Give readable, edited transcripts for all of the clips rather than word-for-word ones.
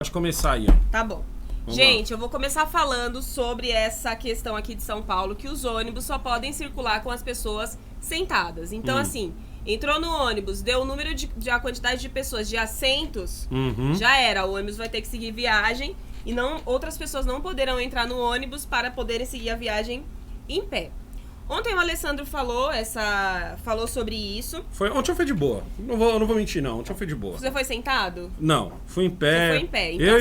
Pode começar aí, ó. Tá bom. Gente, eu vou começar falando sobre essa questão aqui de São Paulo, que os ônibus só podem circular com as pessoas sentadas. Então, assim, entrou no ônibus, deu o número a quantidade de pessoas, de assentos, já era. O ônibus vai ter que seguir viagem e outras pessoas não poderão entrar no ônibus para poderem seguir a viagem em pé. Ontem o Alessandro falou sobre isso. Ontem eu fui de boa. Não vou mentir, não. Ontem eu fui de boa. Você foi sentado? Não, fui em pé. Você foi em pé. Então,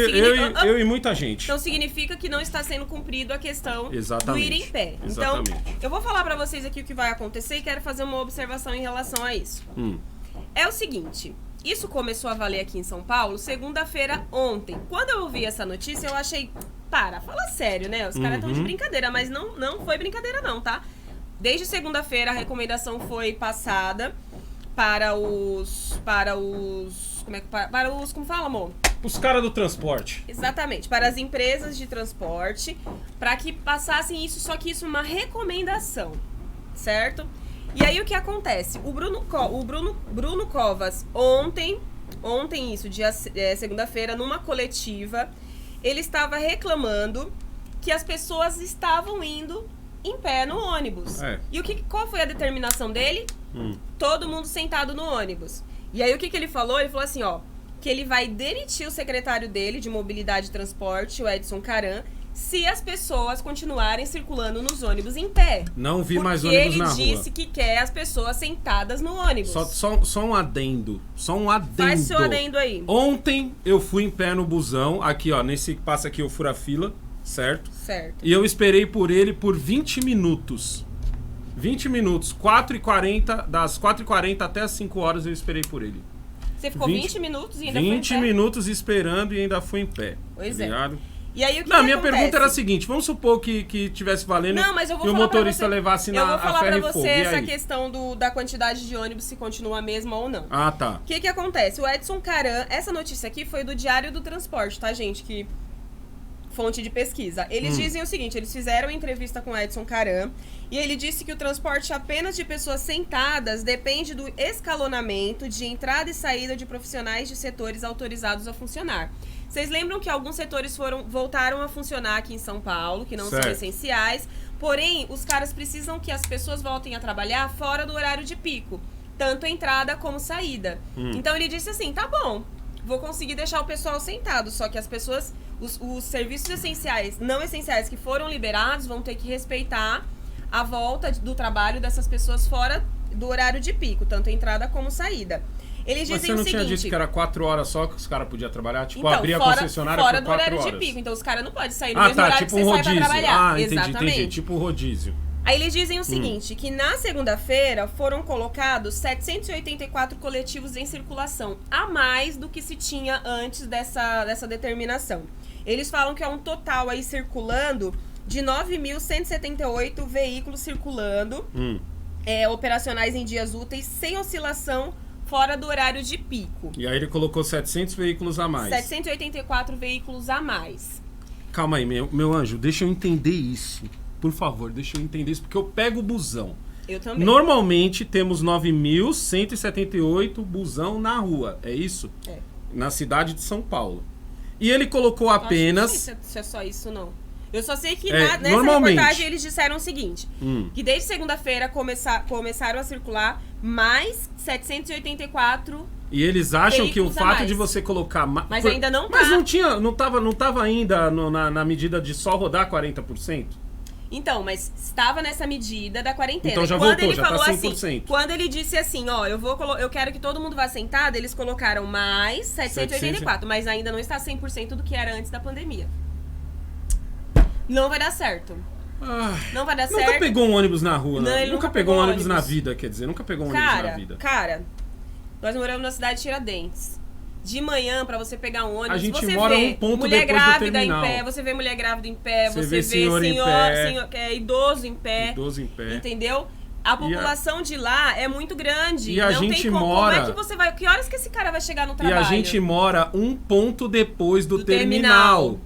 eu e muita gente. Então significa que não está sendo cumprido a questão do ir em pé. Exatamente. Então, eu vou falar pra vocês aqui o que vai acontecer e quero fazer uma observação em relação a isso. É o seguinte, isso começou a valer aqui em São Paulo segunda-feira ontem. Quando eu ouvi essa notícia, eu achei, fala sério, né? Os caras estão de brincadeira, mas não foi brincadeira não, tá? Desde segunda-feira a recomendação foi passada para os como fala, amor? Os caras do transporte. Exatamente, para as empresas de transporte, para que passassem isso, só que isso é uma recomendação, certo? E aí o que acontece? O Bruno Covas, ontem isso, segunda-feira, numa coletiva, ele estava reclamando que as pessoas estavam indo em pé no ônibus. E qual foi a determinação dele? Todo mundo sentado no ônibus. E aí o que ele falou? Ele falou assim, ó, que ele vai demitir o secretário dele de Mobilidade e Transporte, o Edson Caran, se as pessoas continuarem circulando nos ônibus em pé. Não vi mais ônibus na rua. Porque ele disse que quer as pessoas sentadas no ônibus. Só um adendo. Faz seu adendo aí. Ontem eu fui em pé no busão, aqui ó, nesse que passa aqui o fura-fila. Certo? E eu esperei por ele por 20 minutos. 20 minutos. 4h40, das 4h40 até as 5 horas eu esperei por ele. Você ficou 20 minutos e ainda foi em pé? 20 minutos esperando e ainda fui em pé. Pois ligado? E aí o que Não, que minha acontece? Pergunta era a seguinte, vamos supor que tivesse valendo e o motorista levasse na ferro e fogo. Eu vou falar pra você essa questão da quantidade de ônibus, se continua a mesma ou não. Ah, tá. O que acontece? O Edson Caran, essa notícia aqui foi do Diário do Transporte, tá, gente? Fonte de pesquisa. Eles dizem o seguinte, eles fizeram entrevista com o Edson Caran e ele disse que o transporte apenas de pessoas sentadas depende do escalonamento de entrada e saída de profissionais de setores autorizados a funcionar. Vocês lembram que alguns setores voltaram a funcionar aqui em São Paulo, que não são essenciais, porém, os caras precisam que as pessoas voltem a trabalhar fora do horário de pico, tanto entrada como saída. Então ele disse assim, tá bom, vou conseguir deixar o pessoal sentado, só que as pessoas, os serviços essenciais, não essenciais que foram liberados, vão ter que respeitar a volta do trabalho dessas pessoas fora do horário de pico, tanto entrada como saída. Eles dizem o seguinte... Mas você não tinha dito que era 4 horas só que os caras podiam trabalhar? Tipo, então, abrir a concessionária por 4 horas. Fora do horário de pico, então os caras não podem sair no mesmo horário tipo que você sai pra trabalhar. Entendi, tipo rodízio. Aí eles dizem o seguinte, que na segunda-feira foram colocados 784 coletivos em circulação, a mais do que se tinha antes dessa determinação. Eles falam que é um total aí circulando de 9.178 veículos circulando, operacionais em dias úteis, sem oscilação, fora do horário de pico. E aí ele colocou 700 veículos a mais. 784 veículos a mais. Calma aí, meu anjo, deixa eu entender isso. Por favor, deixa eu entender isso, porque eu pego o busão. Eu também. Normalmente temos 9.178 busão na rua, é isso? Na cidade de São Paulo. E ele colocou apenas... Não sei se é só isso, não. Eu só sei que nessa reportagem eles disseram o seguinte, que desde segunda-feira começaram a circular mais 784 e eles acham que o fato de você colocar... Mas ainda não tá. Mas não tava ainda na medida de só rodar 40%? Então, mas estava nessa medida da quarentena. Então já quando voltou, ele já falou tá 100%. assim, quando ele disse assim, ó, eu quero que todo mundo vá sentado, eles colocaram mais 784, mas ainda não está 100% do que era antes da pandemia. Não vai dar certo. Não vai dar certo. Nunca pegou um ônibus na rua, não. Ele nunca pegou um ônibus na vida, quer dizer, nunca pegou um ônibus na vida. Cara, nós moramos na cidade de Tiradentes. De manhã, pra você pegar um ônibus, a gente você mora vê um ponto mulher depois grávida do terminal. em pé, você vê mulher grávida em pé, você vê senhor idoso em pé. Entendeu? A população de lá é muito grande. E a gente mora... Como é que você vai... Que horas que esse cara vai chegar no trabalho? E a gente mora um ponto depois do terminal.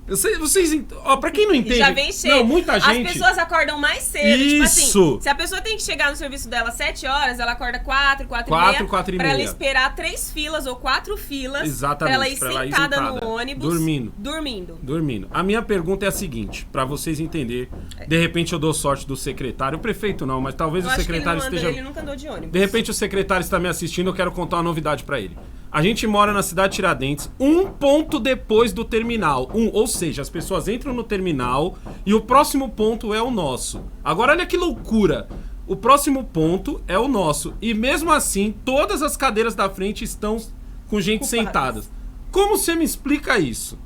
Vocês, ó, pra quem não entende... Já vem cheio. Não, muita gente... As pessoas acordam mais cedo. Isso! Tipo assim, se a pessoa tem que chegar no serviço dela às 7 horas, ela acorda 4 e meia. Pra ela esperar 3 filas ou 4 filas. Exatamente. Pra ela ir sentada no ônibus. Dormindo. A minha pergunta é a seguinte, pra vocês entenderem. De repente eu dou sorte do secretário. O prefeito não, mas talvez o secretário esteja... Ele nunca andou de ônibus. De repente o secretário está me assistindo, eu quero contar uma novidade pra ele. A gente mora na cidade de Tiradentes, um ponto depois do terminal. Ou seja, as pessoas entram no terminal e o próximo ponto é o nosso. Agora olha que loucura. O próximo ponto é o nosso. E mesmo assim, todas as cadeiras da frente estão com gente sentada. Como você me explica isso?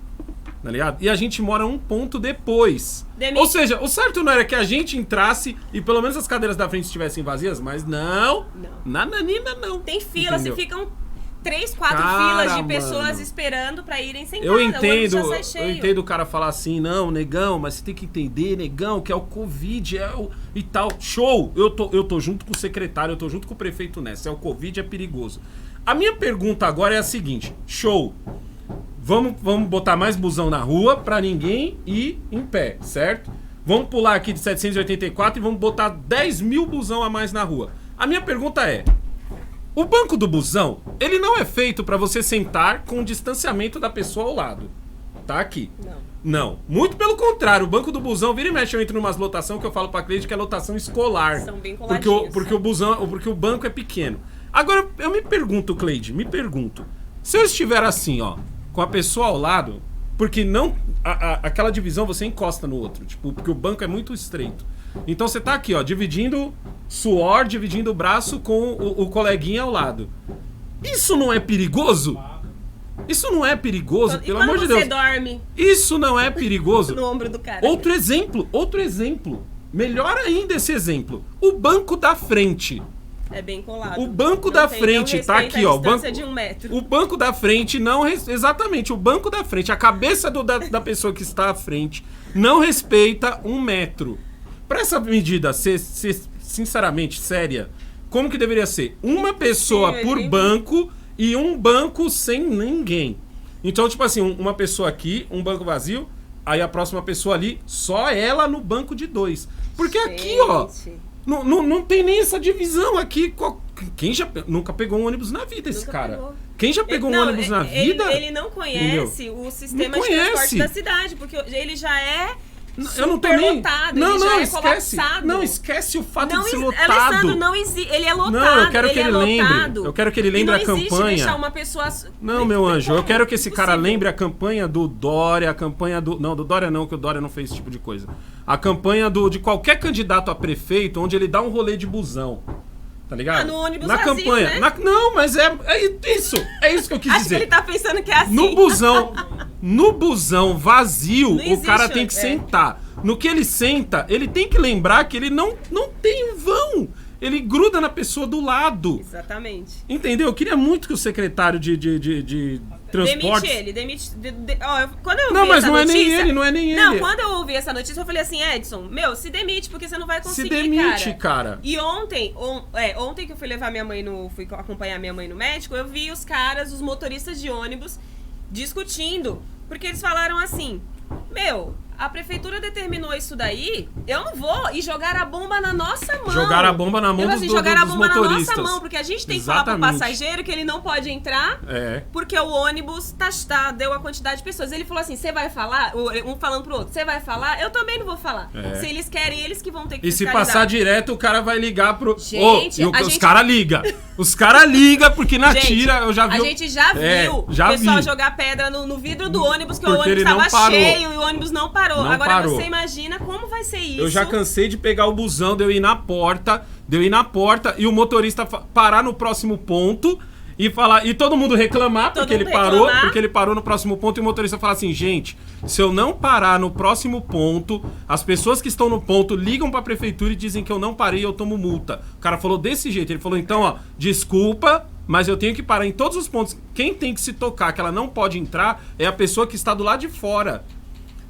Tá ligado? E a gente mora um ponto depois. Ou seja, o certo não era que a gente entrasse e pelo menos as cadeiras da frente estivessem vazias, mas não. Nananina não. Tem fila, se ficam 3, 4 filas de pessoas esperando pra irem sentadas. Eu entendo o cara falar assim, não, negão, mas você tem que entender, negão, que é o Covid, e tal. Show! Eu tô junto com o secretário, eu tô junto com o prefeito nessa. É o Covid, é perigoso. A minha pergunta agora é a seguinte, show! Vamos botar mais busão na rua pra ninguém ir em pé, certo? Vamos pular aqui de 784 e vamos botar 10 mil busão a mais na rua. A minha pergunta é, o banco do busão, ele não é feito pra você sentar com o distanciamento da pessoa ao lado. Tá aqui. Não. Muito pelo contrário, o banco do busão, vira e mexe, eu entro numa lotação que eu falo pra Cleide que é lotação escolar. São bem coladinhos. Porque o banco é pequeno. Agora, eu me pergunto, Cleide, se eu estiver assim, ó, com a pessoa ao lado, porque não aquela divisão você encosta no outro, tipo, porque o banco é muito estreito. Então você tá aqui, ó, dividindo suor, dividindo o braço com o coleguinha ao lado. Isso não é perigoso? Isso não é perigoso, pelo amor de Deus. Quando você dorme? Isso não é perigoso? No ombro do cara. Outro exemplo. Melhor ainda esse exemplo. O banco da frente. É bem colado. O banco da frente tá aqui, ó. De 1 metro. O banco da frente não... Exatamente, o banco da frente. A cabeça da pessoa que está à frente não respeita 1 metro. Pra essa medida ser sinceramente séria, como que deveria ser? Uma pessoa por banco e um banco sem ninguém. Então, tipo assim, uma pessoa aqui, um banco vazio, aí a próxima pessoa ali, só ela no banco de 2. Porque aqui, ó... Não tem nem essa divisão aqui. Quem já nunca pegou um ônibus na vida, esse cara? Pegou. Quem já pegou um ônibus na vida? Ele não conhece o sistema de transporte da cidade, porque ele já é lotado, esquece o fato de ser lotado. Alessandro, não existe. Ele é lotado. Não, eu quero que ele lembre. Eu quero que ele lembre a campanha. Deixar uma pessoa... Não, meu anjo, eu quero que esse cara lembre a campanha do Dória, a campanha do... Não, do Dória não, que o Dória não fez esse tipo de coisa. A campanha de qualquer candidato a prefeito, onde ele dá um rolê de busão. Tá ligado? No ônibus na vazio, campanha. Né? Não, mas é isso. É isso que eu quis dizer. Acho que ele tá pensando que é assim. No busão vazio, o cara tem que sentar. No que ele senta, ele tem que lembrar que ele não tem vão. Ele gruda na pessoa do lado. Exatamente. Entendeu? Eu queria muito que o secretário de transporte... Demite ele. Quando eu não, ouvi mas essa não notícia, é nem ele. Não, quando eu ouvi essa notícia, eu falei assim, Edson, se demite, porque você não vai conseguir, se demite, cara. E ontem que eu fui levar fui acompanhar minha mãe no médico, eu vi os motoristas de ônibus discutindo, porque eles falaram assim, a prefeitura determinou isso daí, eu não vou. E jogaram a bomba na nossa mão. Jogaram a bomba na mão dos motoristas. Jogaram a bomba na nossa mão, porque a gente tem que falar pro passageiro que ele não pode entrar, porque o ônibus deu a quantidade de pessoas. Ele falou assim, você vai falar? Um falando pro outro, você vai falar? Eu também não vou falar. Se eles querem, eles que vão ter que fiscalizar. E se passar direto, o cara vai ligar pro... Gente, os caras ligam. Os caras ligam, porque na tira eu já vi... A gente já viu o pessoal jogar pedra no vidro do ônibus, que o ônibus tava cheio e o ônibus não parou. Agora você imagina como vai ser isso. Eu já cansei de pegar o busão, de eu ir na porta e o motorista parar no próximo ponto e falar, e todo mundo reclamar porque ele parou no próximo ponto, e o motorista fala assim, gente, se eu não parar no próximo ponto, as pessoas que estão no ponto ligam pra prefeitura e dizem que eu não parei e eu tomo multa. O cara falou desse jeito, ele falou, então, desculpa, mas eu tenho que parar em todos os pontos. Quem tem que se tocar, que ela não pode entrar, é a pessoa que está do lado de fora.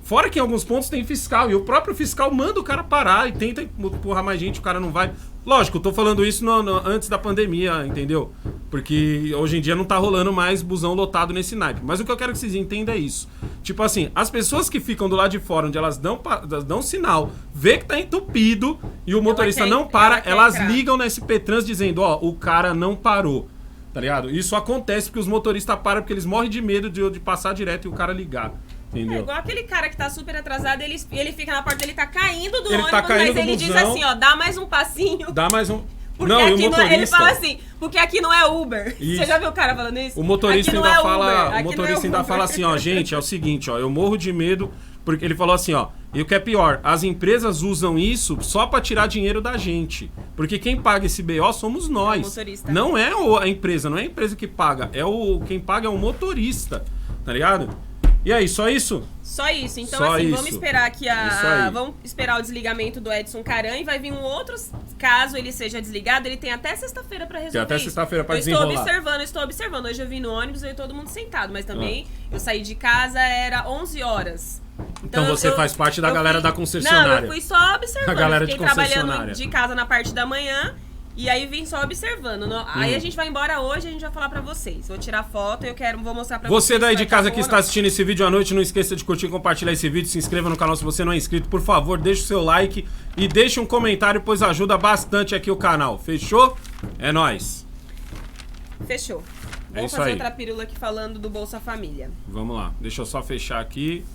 Fora que em alguns pontos tem fiscal, e o próprio fiscal manda o cara parar e tenta empurrar mais gente, o cara não vai. Lógico, eu tô falando isso antes da pandemia, entendeu? Porque hoje em dia não tá rolando mais busão lotado nesse naipe. Mas o que eu quero que vocês entendam é isso. Tipo assim, as pessoas que ficam do lado de fora, onde elas dão sinal, vê que tá entupido e o motorista não para, elas ligam na SP Trans dizendo, ó, o cara não parou. Tá ligado? Isso acontece porque os motoristas param porque eles morrem de medo de passar direto e o cara ligar. Entendeu? É igual aquele cara que tá super atrasado, ele fica na porta, ele tá caindo do ônibus, caindo mas ele diz assim, ó, dá mais um passinho. Dá mais um... Porque não, aqui não é, ele fala assim, porque aqui não é Uber. Isso. Você já viu o cara falando isso? O motorista aqui ainda fala, fala assim, ó, gente, é o seguinte, ó, eu morro de medo, porque ele falou assim, ó, e o que é pior, as empresas usam isso só pra tirar dinheiro da gente. Porque quem paga esse BO somos nós. É o motorista. Não é a empresa, não é a empresa que paga, quem paga é o motorista, tá ligado? E aí, só isso? Só isso. Então, só assim, isso. vamos esperar aqui vamos esperar o desligamento do Edson Caran e vai vir um outro, caso ele seja desligado, ele tem até sexta-feira pra resolver. Tem até sexta-feira pra desenrolar. Estou observando. Hoje eu vim no ônibus e todo mundo sentado, mas também eu saí de casa, era 11 horas. Então você faz parte da galera da concessionária. Não, eu fui só observando. A galera fiquei trabalhando de casa na parte da manhã. E aí vim só observando. Aí a gente vai embora hoje e a gente vai falar pra vocês. Vou tirar foto e vou mostrar pra vocês. Você daí de casa que está assistindo esse vídeo à noite, não esqueça de curtir e compartilhar esse vídeo. Se inscreva no canal se você não é inscrito. Por favor, deixe o seu like e deixe um comentário, pois ajuda bastante aqui o canal. Fechou? É nóis. Fechou. Vamos fazer outra pílula aqui falando do Bolsa Família. Vamos lá. Deixa eu só fechar aqui.